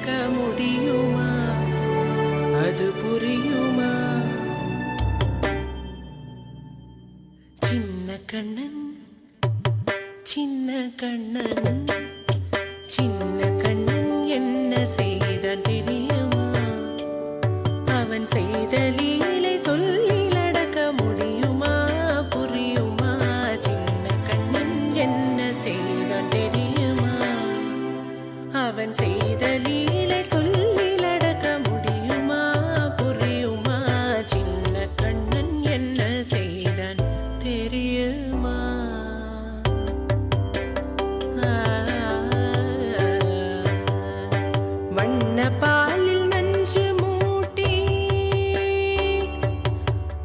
நடக்க முடியுமா? அது புரியுமா? சின்ன கண்ணன் சின்ன கண்ணன் சின்ன கண்ணன் என்ன செய்தான் தெரியுமா? அவன் செய்த லீலை சொல்லி நடக்க முடியுமா? புரியுமா? சின்ன கண்ணன் என்ன செய்தான் தெரியுமா? அவன் செய்த லீலை சொல்லி நடக்க முடியுமா? புரியுமா? சின்ன கண்ணன் என்ன செய்தான் தெரியுமா? வண்ணப்பாலில் நஞ்சு மூட்டி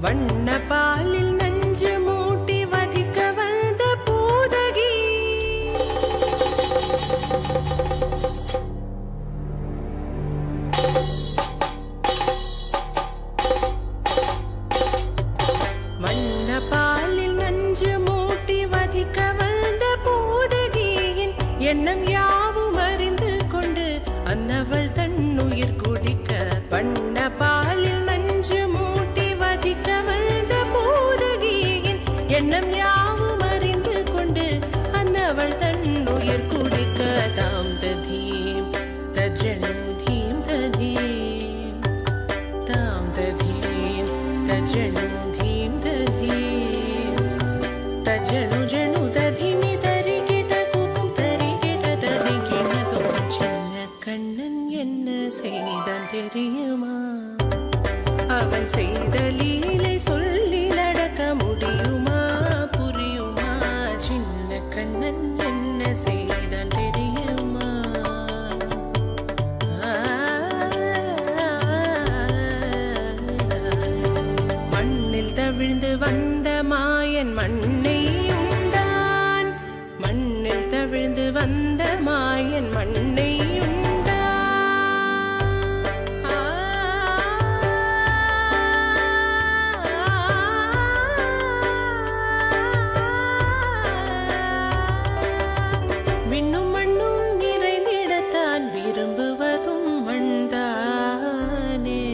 வண்ணப்பாலில் நஞ்சு மூட்டி வதிக்க வந்த பூதகி வண்ணப்பாலில் நஞ்சு மூட்டி வதிக்க வந்த பூதகியின் எண்ணம் யாவும் அறிந்து கொண்டு அன்னவள் தன்னுயிர் குடிக்க வண்ணப்பாலில் நஞ்சு மூட்டி வதிக்க வந்த பூதகியின் எண்ணம் யாவும் அறிந்து கொண்டு அன்னவள் தன்னுயிர் குடிக்க தாம் ததீம் தஜனு தீம் ததீம் தாம் ததீம் தஜனு தீம் ததீம் தஜனு ஜனு ததிமி தரிகிட குகும் தரிகிட ததிகிடதோ. சின்ன கண்ணன் என்ன செய்தான் தெரியுமா? அவன் செய்த லீலை சொல்லி நடக்க முடியுமா? புரியுமா? சின்ன கண்ணன் என்ன செய்தான் தெரியுமா? மண்ணில் தவிழ்ந்து வந்த மாயன் மண்ணை உண்டான். மண்ணில் தவிழ்ந்து வந்த மாயன் மண்ணை உண்டான். விண்ணும் மண்ணும் நிறைந்திடத்தான் விரும்புவதும் மண்தானே.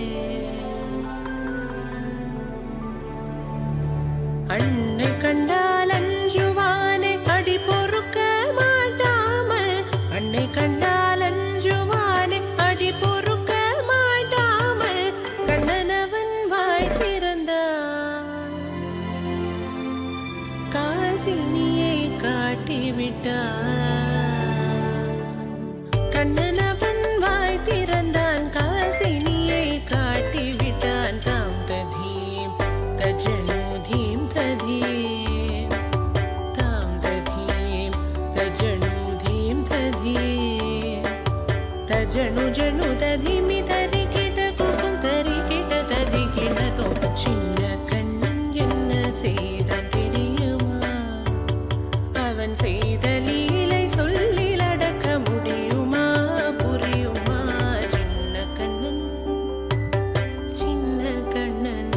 அன்னை கண்டால் அஞ்சுவானே அடி பொறுக்க மாட்டாமல். அன்னை கண்டால் அஞ்சுவானே அடி பொறுக்க மாட்டாமல். கண்ணனவன் வாய் திறந்தான். காசினியை காட்டிவிட்டான். கண்ணனவன் வாய் திறந்தான். காசினியை காட்டிவிட்டான். தாம் ததீம் தஜனு தீம் ததீம் தாம் ததீம் தஜனு தீம் ததீம் தஜனு ஜனு ததிமி தரிகிட குகும் தரிகிட ததிகிடதோ. சின்ன கண்ணன் என்ன செய்தான் தெரியுமா? அவன் செய்த லீலை சொல்லி நடக்க முடியுமா? புரியுமா? சின்ன கண்ணன் சின்ன கண்ணன்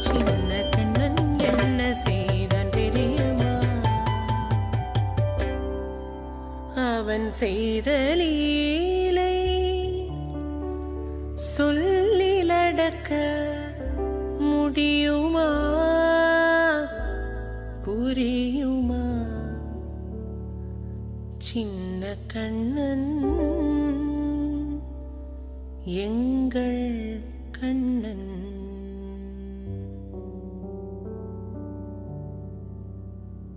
சின்ன கண்ணன் என்ன செய்தான் தெரியுமா? அவன் செய்த லீலை சொல்லி நடக்க முடியுமா? புரியுமா? சின்ன கண்ணன் எங்கள் கண்ணன்.